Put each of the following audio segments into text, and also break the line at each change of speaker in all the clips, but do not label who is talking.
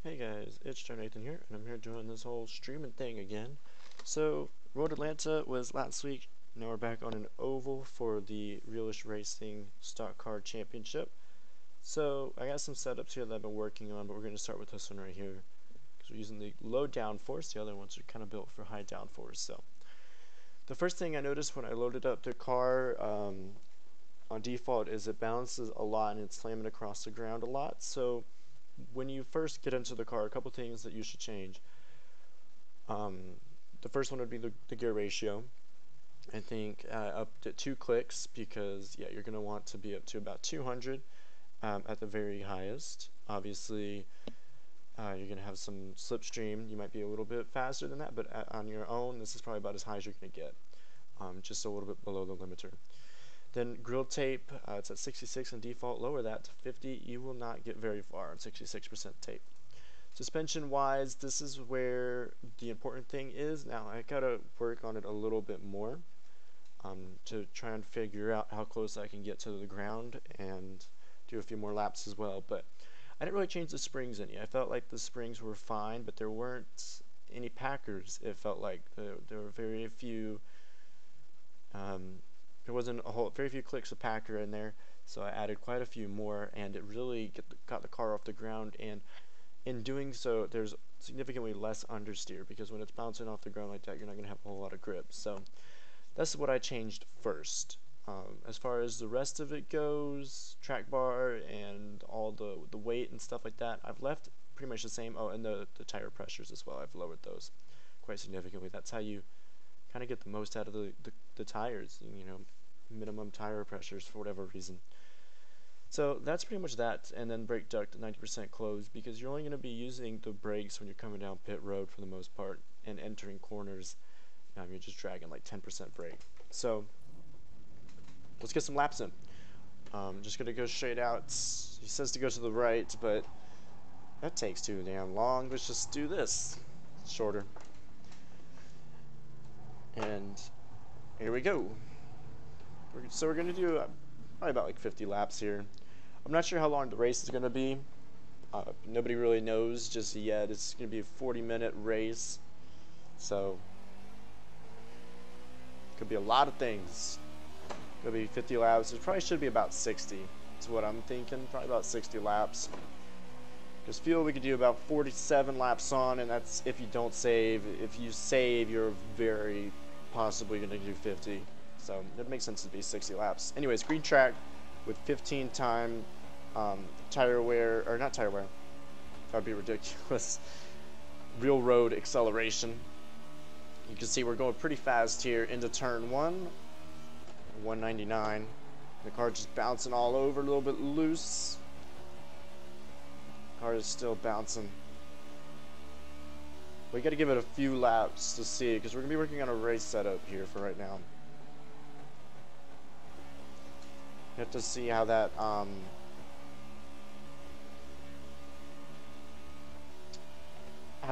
Hey guys, it's Nathan here, and I'm here doing this whole streaming thing again. So, Road Atlanta was last week. Now we're back on an oval for the Realish Racing Stock Car Championship. So, I got some setups here that I've been working on, but we're going to start with this one right here. Because we're using the low downforce, the other ones are kind of built for high downforce. So, the first thing I noticed when I loaded up the car on default is it bounces a lot and it's slamming across the ground a lot. So, when you first get into the car, a couple things that you should change. Um, the first one would be the gear ratio. I think up to 2 clicks because yeah, you're going to want to be up to about 200 at the very highest. Obviously, you're going to have some slipstream. You might be a little bit faster than that, but on your own, this is probably about as high as you're going to get, just a little bit below the limiter. Then grill tape, it's at 66 in default. Lower that to 50. You will not get very far on 66% tape. Suspension wise, this is where the important thing is. Now I gotta work on it a little bit more to try and figure out how close I can get to the ground and do a few more laps as well. But I didn't really change the springs any. I felt like the springs were fine, but there weren't any packers. It felt like there were very few. There wasn't very few clicks of packer in there, so I added quite a few more, and it really got the car off the ground. And in doing so, there's significantly less understeer because when it's bouncing off the ground like that, you're not going to have a whole lot of grip. So that's what I changed first. As far as the rest of it goes, track bar and all the weight and stuff like that, I've left pretty much the same. Oh, and the tire pressures as well, I've lowered those quite significantly. That's how you kind of get the most out of the tires, you know, minimum tire pressures for whatever reason. So that's pretty much that, and then brake duct at 90% closed because you're only going to be using the brakes when you're coming down pit road for the most part, and entering corners, you're just dragging like 10% brake. So let's get some laps in. Just going to go straight out. He says to go to the right, but that takes too damn long. Let's just do this. It's shorter. And here we go. So we're going to do probably about like 50 laps here. I'm not sure how long the race is going to be. Nobody really knows just yet. It's going to be a 40-minute race. So, could be a lot of things. Could be 50 laps. It probably should be about 60. That's what I'm thinking. Probably about 60 laps. Just feel we could do about 47 laps on, and that's if you don't save. If you save, you're very possibly going to do 50. So it makes sense to be 60 laps. Anyways, green track with 15 time tire wear, or not tire wear, that would be ridiculous, real road acceleration. You can see we're going pretty fast here into turn 199. The car just bouncing all over, a little bit loose. Car is still bouncing. We got to give it a few laps to see, because we're going to be working on a race setup here for right now. You have to see how that how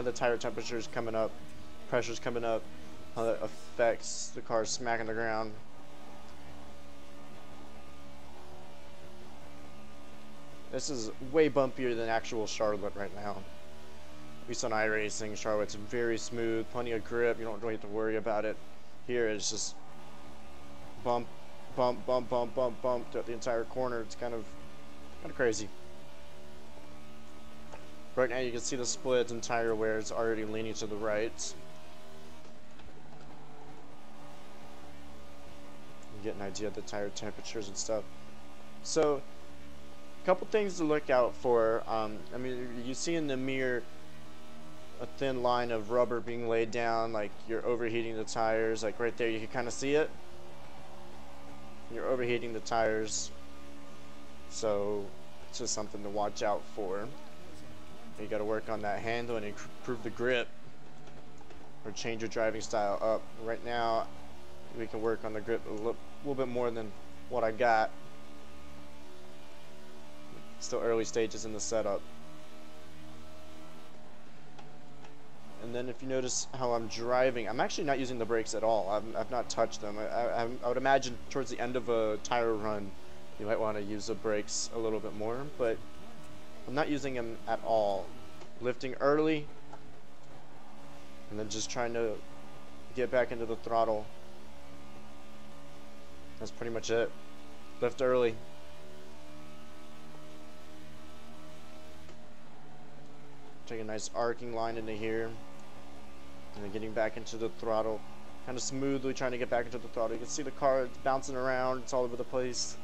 the tire temperature is coming up, pressure's coming up, how that affects the car smacking the ground. This is way bumpier than actual Charlotte right now. At least on iRacing, Charlotte's very smooth, plenty of grip, you don't really have to worry about it. Here it's just bump, bump, bump, bump, bump, bump throughout the entire corner. It's kind of crazy. Right now you can see the splits and tire wear is already leaning to the right. You get an idea of the tire temperatures and stuff. So, a couple things to look out for. I mean, you see in the mirror a thin line of rubber being laid down, like you're overheating the tires. Like right there, you can kind of see it. You're overheating the tires, so it's just something to watch out for. You got to work on that handle and improve the grip, or change your driving style up. Right now, we can work on the grip a little bit more than what I got. Still early stages in the setup. And then if you notice how I'm driving, I'm actually not using the brakes at all. I've not touched them. I would imagine towards the end of a tire run, you might want to use the brakes a little bit more, but I'm not using them at all. lifting early, and then just trying to get back into the throttle. That's pretty much it. Lift early. Take a nice arcing line into here, and then getting back into the throttle, kind of smoothly trying to get back into the throttle. You can see the car, it's bouncing around, it's all over the place,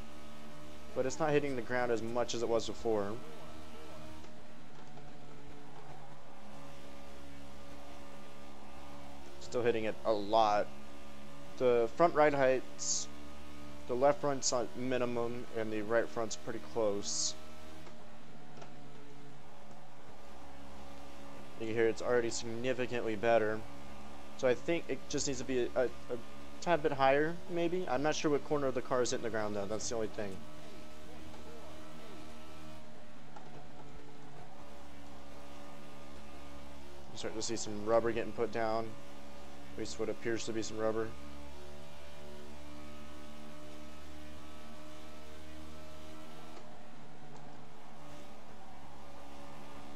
but it's not hitting the ground as much as it was before. Still hitting it a lot. The front right height's, the left front's on minimum, and the right front's pretty close. You can hear it's already significantly better. So I think it just needs to be a tad bit higher, maybe. I'm not sure what corner of the car is hitting the ground, though. That's the only thing. I'm starting to see some rubber getting put down. At least what appears to be some rubber.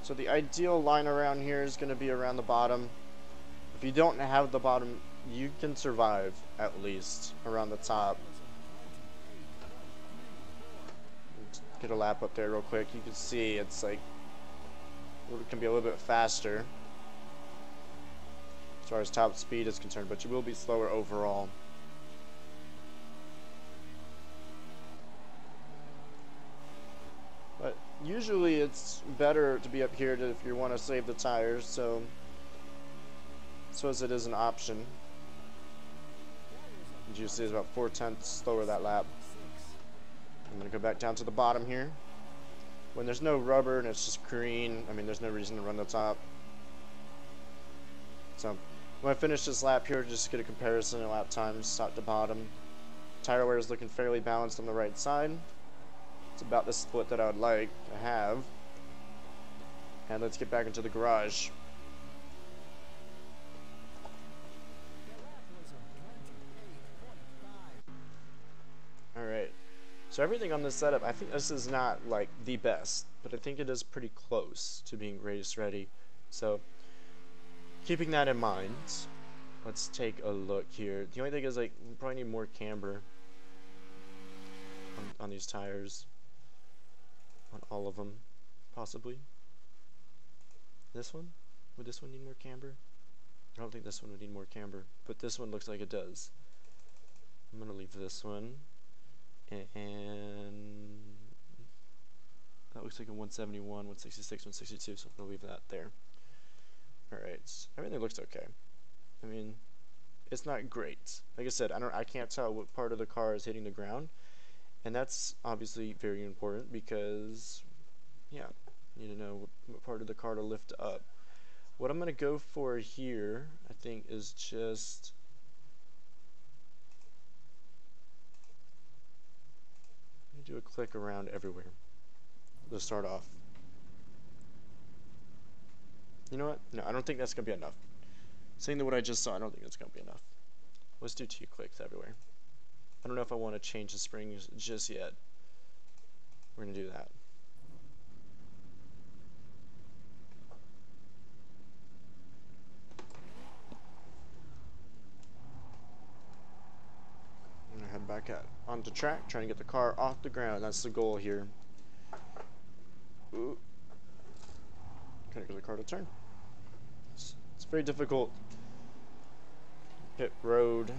So the ideal line around here is going to be around the bottom. If you don't have the bottom, you can survive at least around the top. Get a lap up there real quick. You can see it's like it can be a little bit faster as far as top speed is concerned, but you will be slower overall. But usually it's better to be up here if you want to save the tires, so as it is an option. As you see, it's about 4/10 slower that lap. I'm going to go back down to the bottom here. When there's no rubber and it's just green, I mean, there's no reason to run the top. So when I finish this lap here, just get a comparison of lap times top to bottom. Tire wear is looking fairly balanced on the right side. It's about the split that I would like to have. And let's get back into the garage. Alright, so everything on this setup, I think this is not like the best, but I think it is pretty close to being race ready. So keeping that in mind, let's take a look here. The only thing is, like, we probably need more camber on these tires. On all of them, possibly. This one? Would this one need more camber? I don't think this one would need more camber, but this one looks like it does. I'm gonna leave this one, and that looks like a 171, 166, 162, so I'm gonna leave that there. Alright, everything looks okay. I mean, it's not great. Like I said, I can't tell what part of the car is hitting the ground. And that's obviously very important because, yeah, you need to know what part of the car to lift up. What I'm going to go for here, I think, is just I'm going to do a click around everywhere to start off. You know what? No, I don't think that's going to be enough. Seeing what I just saw, I don't think that's going to be enough. Let's do 2 clicks everywhere. I don't know if I want to change the springs just yet. We're going to do that. I'm going to head back out onto track, trying to get the car off the ground. That's the goal here. Ooh. Trying to get the car to turn. It's very difficult. Pit road.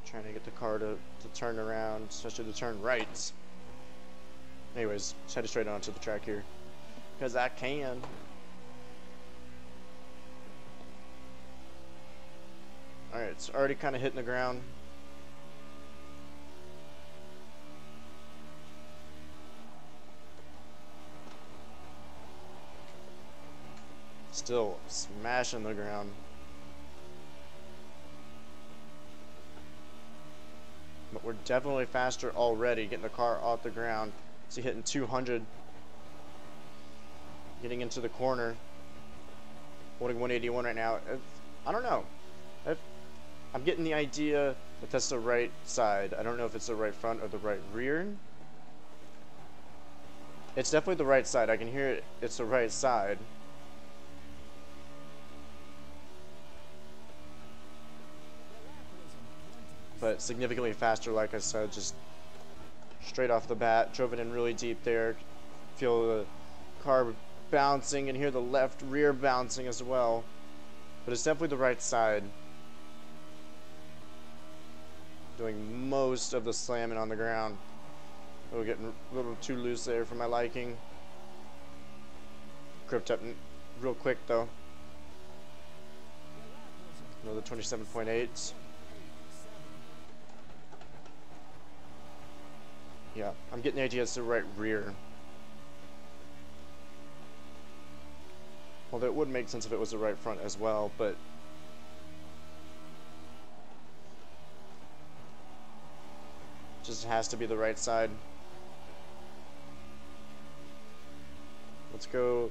Trying to get the car to turn around, especially to turn right. Anyways, just headed straight onto the track here. Because I can. Alright, it's already kind of hitting the ground. Still smashing the ground. But we're definitely faster already, getting the car off the ground. See, hitting 200. Getting into the corner. Holding 181 right now. I don't know. I'm getting the idea that that's the right side. I don't know if it's the right front or the right rear. It's definitely the right side. I can hear it. It's the right side. but significantly faster, like I said, just straight off the bat. Drove it in really deep there. Feel the car bouncing and hear the left rear bouncing as well. But it's definitely the right side. Doing most of the slamming on the ground. Oh, getting a little too loose there for my liking. Gripped up real quick though. Another 27.8. Yeah, I'm getting the idea it's the right rear. Although it would make sense if it was the right front as well, but just has to be the right side. Let's go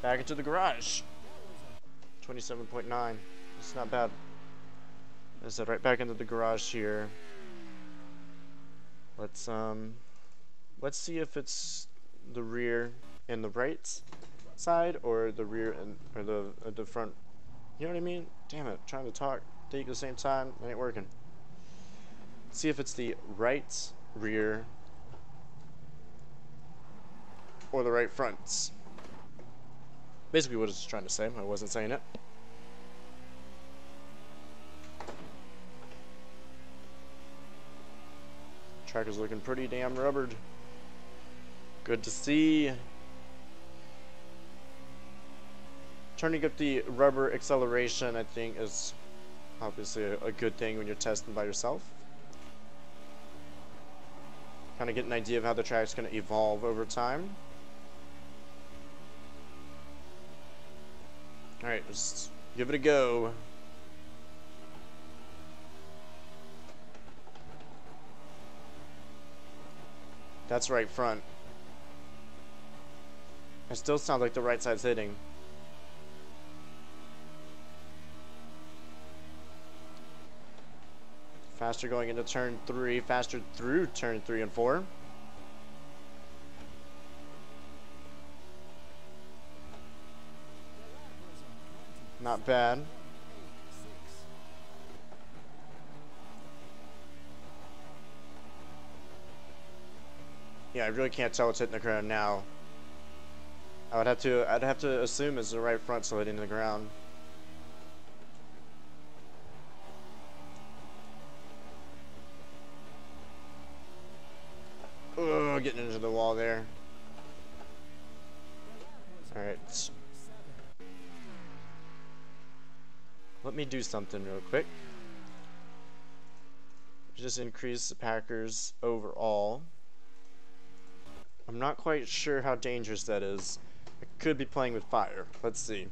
back into the garage. 27.9. It's not bad. I said right back into the garage here. Let's see if it's the rear and the right side or the rear and or the front. You know what I mean? Damn it, trying to talk, think at the same time, it ain't working. See if it's the right rear or the right front. Basically what I was trying to say, I wasn't saying it. Track is looking pretty damn rubbered. Good to see. Turning up the rubber acceleration, I think, is obviously a good thing when you're testing by yourself. Kind of get an idea of how the track's going to evolve over time. Alright, let's give it a go. That's right front. It still sounds like the right side's hitting. Faster going into turn 3, faster through turn 3 and 4. Not bad. Yeah, I really can't tell what's hitting the ground now. I'd have to assume it's the right front still hitting the ground. Oh, getting into the wall there. Alright. Let me do something real quick. Just increase the Packers overall. I'm not quite sure how dangerous that is. I could be playing with fire. Let's see.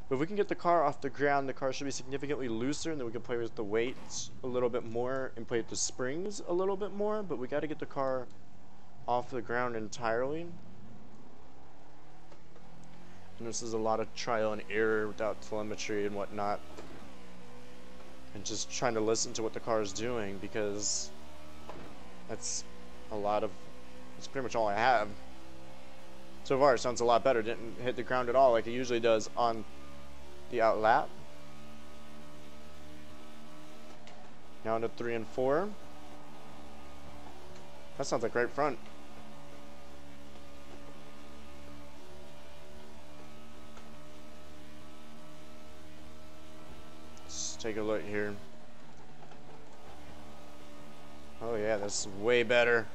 But if we can get the car off the ground, the car should be significantly looser, and then we can play with the weights a little bit more and play with the springs a little bit more. But we got to get the car off the ground entirely. And this is a lot of trial and error without telemetry and whatnot. And just trying to listen to what the car is doing, because that's pretty much all I have. So far it sounds a lot better. Didn't hit the ground at all like it usually does on the out lap. Now into 3 and 4. That sounds like right front. Let's take a look here. Oh yeah, that's way better.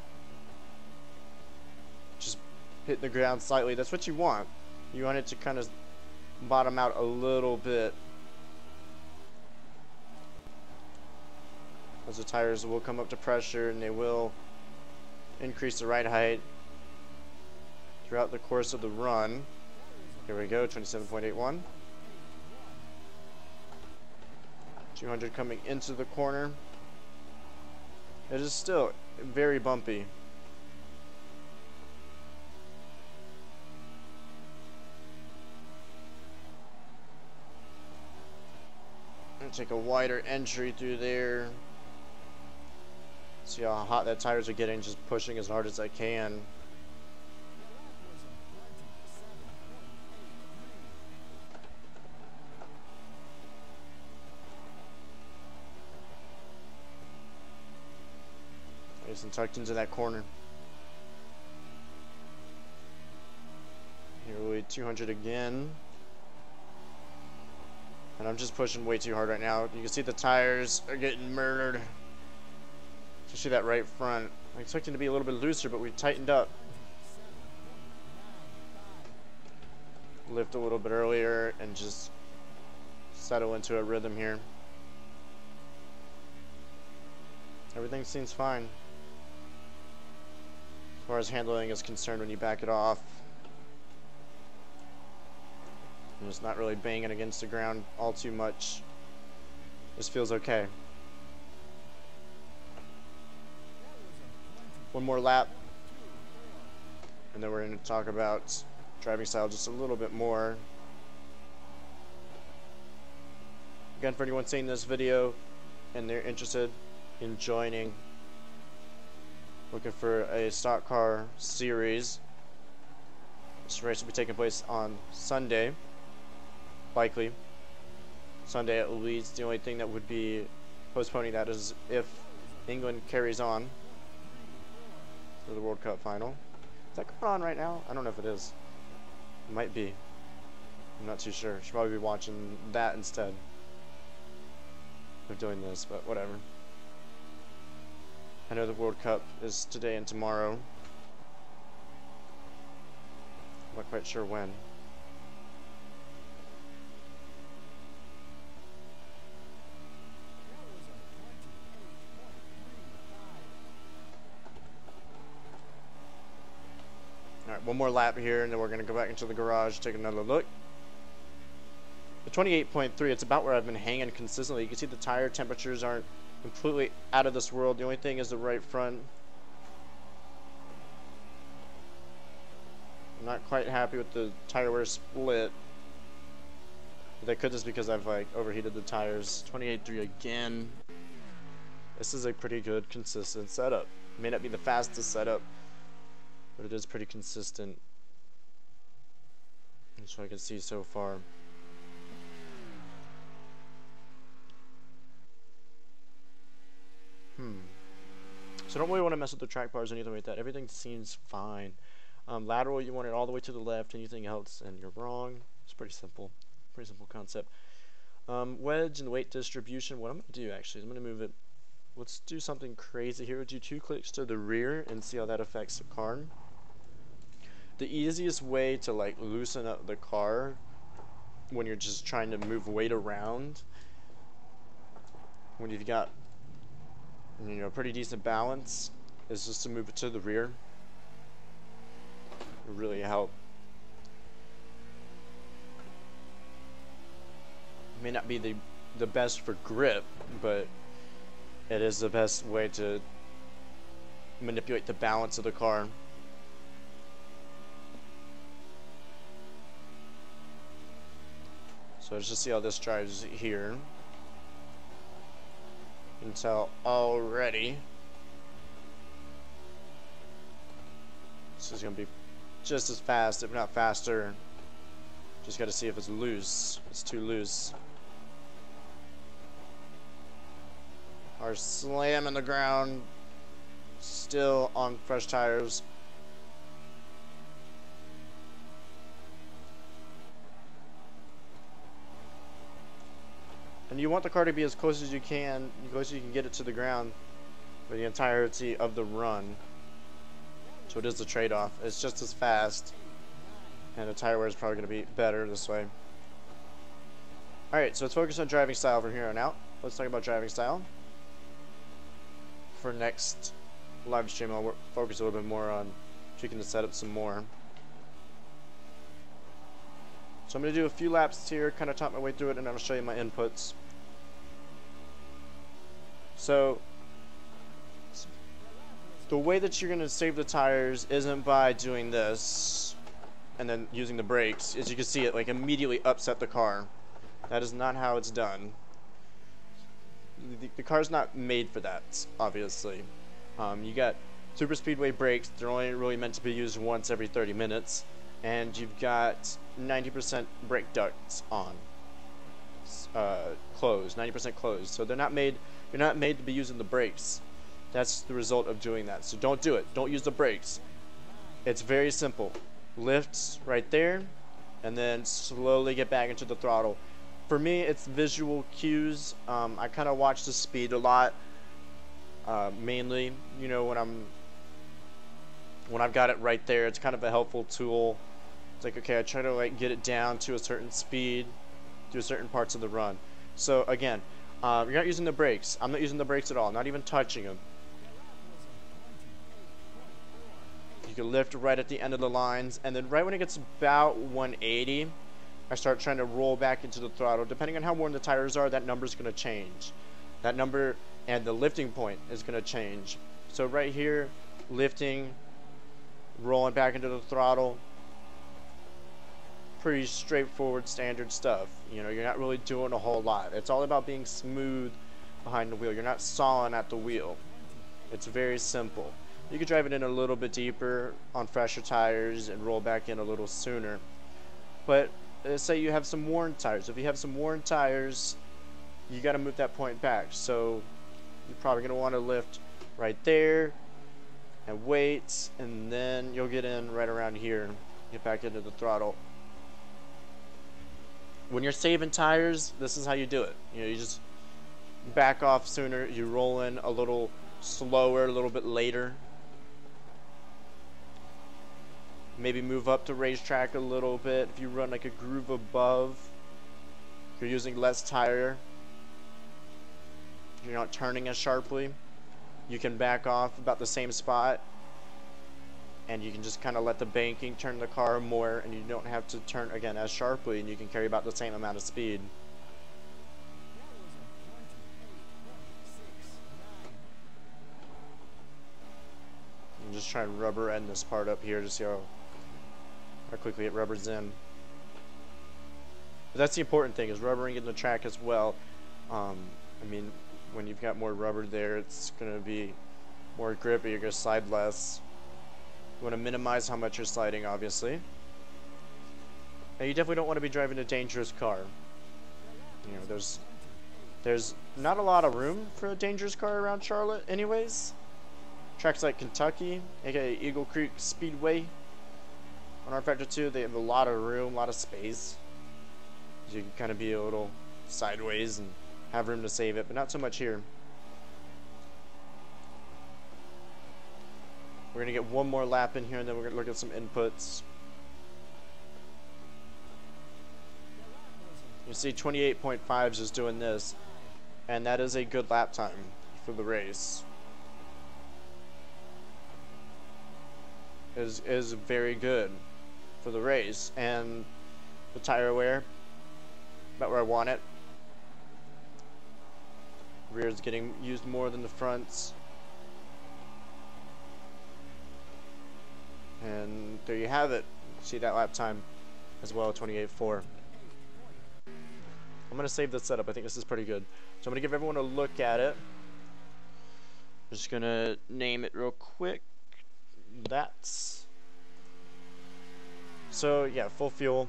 Just hit the ground slightly. That's what you want. You want it to kind of bottom out a little bit. As the tires will come up to pressure and they will increase the ride height throughout the course of the run. Here we go, 27.81. 200 coming into the corner. It is still very bumpy. I'm gonna take a wider entry through there. See how hot that tires are getting, just pushing as hard as I can. Nice and tucked into that corner. Nearly 200 again. And I'm just pushing way too hard right now. You can see the tires are getting murdered. Especially that right front. I expected to be a little bit looser, but we tightened up. Lift a little bit earlier and just settle into a rhythm here. Everything seems fine as far as handling is concerned when you back it off. And it's not really banging against the ground all too much. This feels okay. One more lap, and then we're going to talk about driving style just a little bit more. Again, for anyone seeing this video and they're interested in joining, looking for a stock car series, this race will be taking place on Sunday, likely Sunday at least. The only thing that would be postponing that is if England carries on for the World Cup final. Is that going on right now? I don't know if it is. It might be. I'm not too sure. Should probably be watching that instead of doing this, but whatever. I know the World Cup is today and tomorrow. I'm not quite sure when. Alright, one more lap here, and then we're going to go back into the garage, take another look. The 28.3, it's about where I've been hanging consistently. You can see the tire temperatures aren't completely out of this world. The only thing is the right front. I'm not quite happy with the tire wear split. But that could just because I've like overheated the tires. 28.3 again. This is a pretty good, consistent setup. It may not be the fastest setup, but it is pretty consistent. That's what I can see so far. So I don't really want to mess with the track bars or anything like that. Everything seems fine. Lateral, you want it all the way to the left. Anything else, and you're wrong. It's pretty simple. Pretty simple concept. Wedge and weight distribution. What I'm going to do actually is I'm going to move it. Let's do something crazy here. We'll do 2 clicks to the rear and see how that affects the car. The easiest way to like loosen up the car when you're just trying to move weight around, when you've got pretty decent balance, is just to move it to the rear. It really help. It may not be the best for grip, but it is the best way to manipulate the balance of the car. So let's just see how this drives here. You can tell already this is going to be just as fast, if not faster. Just got to see if it's loose. It's too loose. Our slam in the ground, still on fresh tires. And you want the car to be as close as you can get it to the ground for the entirety of the run. So it is the trade-off. It's just as fast, and the tire wear is probably going to be better this way. Alright, so let's focus on driving style from here on out. Let's talk about driving style. For next live stream, I'll focus a little bit more on tweaking the setup some more. So I'm going to do a few laps here, kind of talk my way through it, and I'll show you my inputs. So the way that you're going to save the tires isn't by doing this and then using the brakes. As you can see, it like immediately upset the car. That is not how it's done. The car's not made for that, obviously. You got super speedway brakes. They're only really meant to be used once every 30 minutes. And you've got 90% brake ducts on, closed, 90% closed. So they're not made. You're not made to be using the brakes. That's the result of doing that. So don't do it. Don't use the brakes. It's very simple. Lifts right there, and then slowly get back into the throttle. For me, it's visual cues. I kind of watch the speed a lot. Mainly, you know, when I've got it right there, it's kind of a helpful tool. It's like, okay, I try to like get it down to a certain speed through certain parts of the run. So again, you're not using the brakes. I'm not using the brakes at all, not even touching them. You can lift right at the end of the lines, and then right when it gets about 180, I start trying to roll back into the throttle. Depending on how worn the tires are, that number's going to change. That number and the lifting point is going to change. So right here, lifting, rolling back into the throttle, pretty straightforward standard stuff. You know, you're not really doing a whole lot. It's all about being smooth behind the wheel. You're not sawing at the wheel. It's very simple. You could drive it in a little bit deeper on fresher tires and roll back in a little sooner. But say you have some worn tires. If you have some worn tires, you got to move that point back. So you're probably going to want to lift right there and wait, and then you'll get in right around here, get back into the throttle. When you're saving tires, this is how you do it. You know, you just back off sooner, you roll in a little slower, a little bit later. Maybe move up to racetrack a little bit. If you run like a groove above, if you're using less tire, you're not turning as sharply, you can back off about the same spot, and you can just kind of let the banking turn the car more, and you don't have to turn again as sharply, and you can carry about the same amount of speed. I'm just trying to rubber end this part up here to see how quickly it rubbers in. But that's the important thing, is rubbering in the track as well. I mean, when you've got more rubber there, it's going to be more grippy. You're going to slide less. You want to minimize how much you're sliding, obviously. And you definitely don't want to be driving a dangerous car. You know, there's not a lot of room for a dangerous car around Charlotte anyways. Tracks like Kentucky, aka Eagle Creek Speedway, on rFactor 2, they have a lot of room, a lot of space. You can kind of be a little sideways and have room to save it, but not so much here. We're going to get one more lap in here, and then we're going to look at some inputs. You see 28.5 is just doing this, and that is a good lap time for the race. Is very good for the race, and the tire wear about where I want it. Rear is getting used more than the fronts, and there you have it. See that lap time as well, 28.4. I'm gonna save this setup. I think this is pretty good, so I'm gonna give everyone a look at it. I'm just gonna name it real quick. That's so yeah, full fuel,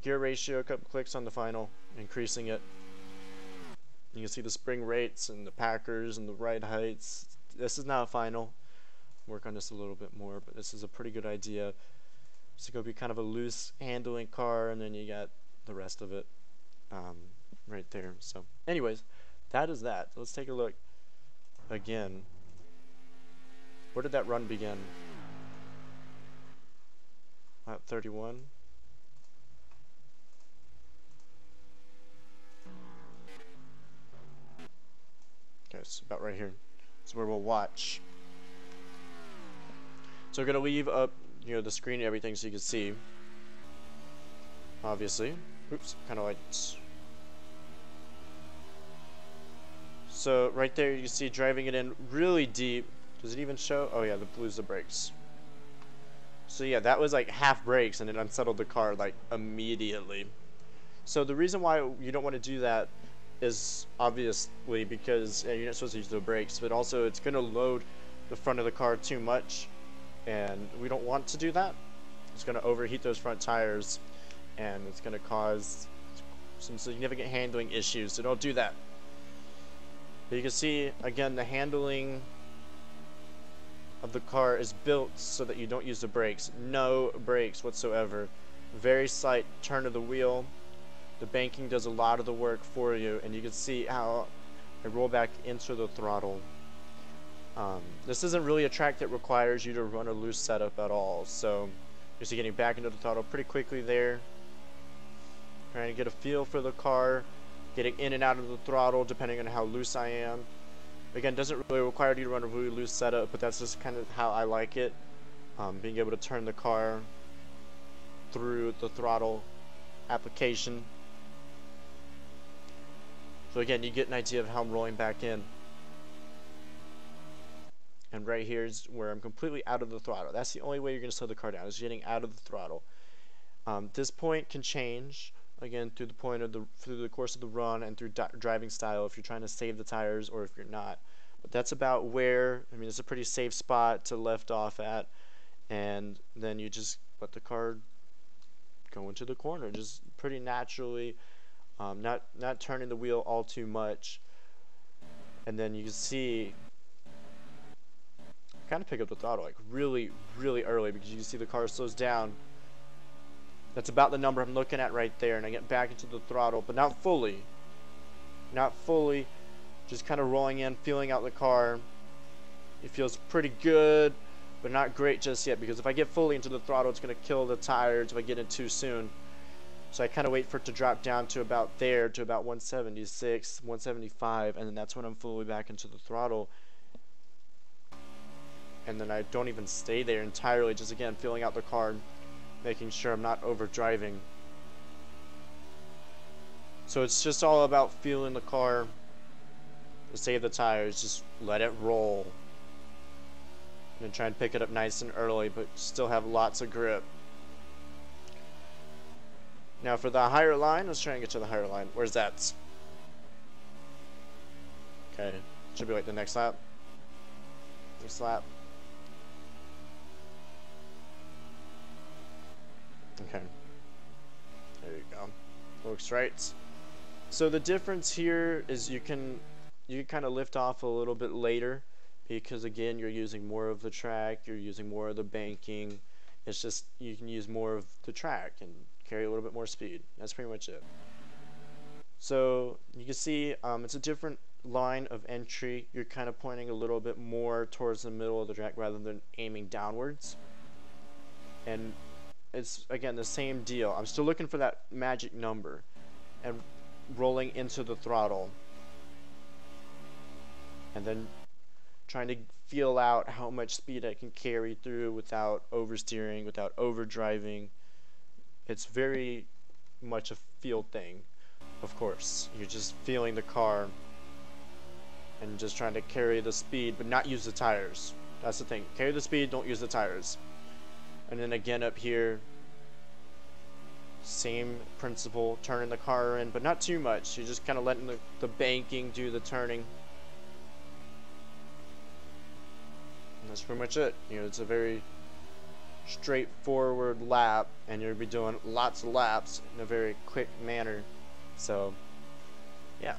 gear ratio, a couple clicks on the final, increasing it. You can see the spring rates and the packers and the ride heights. This is not final. Work on this a little bit more, but this is a pretty good idea. It's going to be kind of a loose handling car, and then you got the rest of it right there. So anyways, that is that. Let's take a look again. Where did that run begin? Lap 31. Okay, it's about right here. That's where we'll watch. So we're gonna leave up, you know, the screen and everything so you can see. Obviously. Oops, kind of like. So right there you can see driving it in really deep. Does it even show? Oh yeah, the blue's the brakes. So yeah, that was like half brakes, and it unsettled the car like immediately. So the reason why you don't want to do that is obviously because you're not supposed to use the brakes, but also it's going to load the front of the car too much, and we don't want to do that. It's going to overheat those front tires, and it's going to cause some significant handling issues, so don't do that. But you can see, again, the handling of the car is built so that you don't use the brakes. No brakes whatsoever. Very slight turn of the wheel. The banking does a lot of the work for you, and you can see how I roll back into the throttle. This isn't really a track that requires you to run a loose setup at all, so just getting back into the throttle pretty quickly there. Trying to get a feel for the car, getting in and out of the throttle depending on how loose I am. Again, doesn't really require you to run a really loose setup, but that's just kind of how I like it. Being able to turn the car through the throttle application. So again, you get an idea of how I'm rolling back in. And right here is where I'm completely out of the throttle. That's the only way you're going to slow the car down, is getting out of the throttle. This point can change again through the course of the run and through driving style if you're trying to save the tires or if you're not. But that's about where, I mean, it's a pretty safe spot to left off at, and then you just let the car go into the corner just pretty naturally, not turning the wheel all too much. And then you can see kind of pick up the throttle like really early, because you can see the car slows down. That's about the number I'm looking at right there, and I get back into the throttle, but not fully, just kind of rolling in, feeling out the car. It feels pretty good, but not great just yet, because if I get fully into the throttle, it's going to kill the tires if I get in too soon. So I kind of wait for it to drop down to about there, to about 176, 175, and then that's when I'm fully back into the throttle. And then I don't even stay there entirely, just again feeling out the car, making sure I'm not overdriving. So it's just all about feeling the car to save the tires, just let it roll. And try and pick it up nice and early, but still have lots of grip. Now for the higher line, let's try and get to the higher line. Where's that? Okay, should be like the next lap. Next lap. Okay, there you go. Looks right. So the difference here is you can kind of lift off a little bit later, because again you're using more of the track, you're using more of the banking. It's just you can use more of the track and carry a little bit more speed. That's pretty much it. So you can see it's a different line of entry. You're kind of pointing a little bit more towards the middle of the track rather than aiming downwards. And it's again the same deal. I'm still looking for that magic number and rolling into the throttle, and then trying to feel out how much speed I can carry through without oversteering, without overdriving. It's very much a feel thing, of course. You're just feeling the car and just trying to carry the speed but not use the tires. That's the thing. Carry the speed, don't use the tires. And then again up here, same principle, turning the car in, but not too much. You're just kind of letting the banking do the turning. And that's pretty much it. You know, it's a very straightforward lap, and you'll be doing lots of laps in a very quick manner. So, yeah,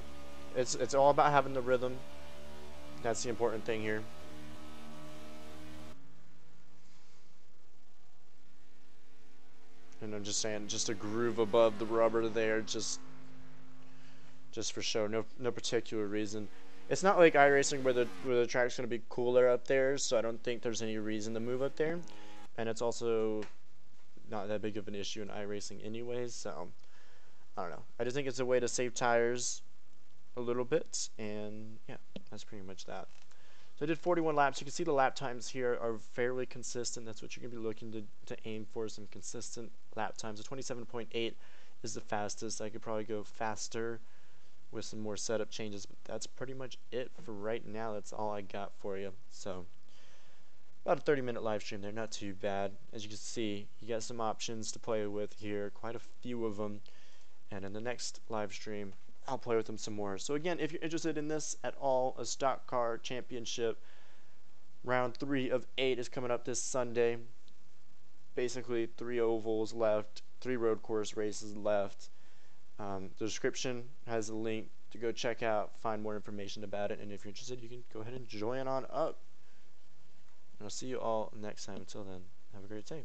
it's all about having the rhythm. That's the important thing here. And I'm just saying, just a groove above the rubber there, just for show, no particular reason. It's not like iRacing where the track's gonna be cooler up there, so I don't think there's any reason to move up there. And it's also not that big of an issue in iRacing anyways, so I don't know. I just think it's a way to save tires a little bit, and yeah, that's pretty much that. So I did 41 laps. You can see the lap times here are fairly consistent. That's what you're going to be looking to aim for, some consistent lap times. The 27.8 is the fastest. I could probably go faster with some more setup changes, but that's pretty much it for right now. That's all I got for you. So about a 30-minute live stream there, not too bad. As you can see, you got some options to play with here, quite a few of them. And in the next live stream, I'll play with them some more. So again, if you're interested in this at all, a stock car championship, round 3 of 8 is coming up this Sunday. Basically 3 ovals left, 3 road course races left. The description has a link to go check out, find more information about it, and if you're interested, you can go ahead and join on up. And I'll see you all next time. Until then, have a great day.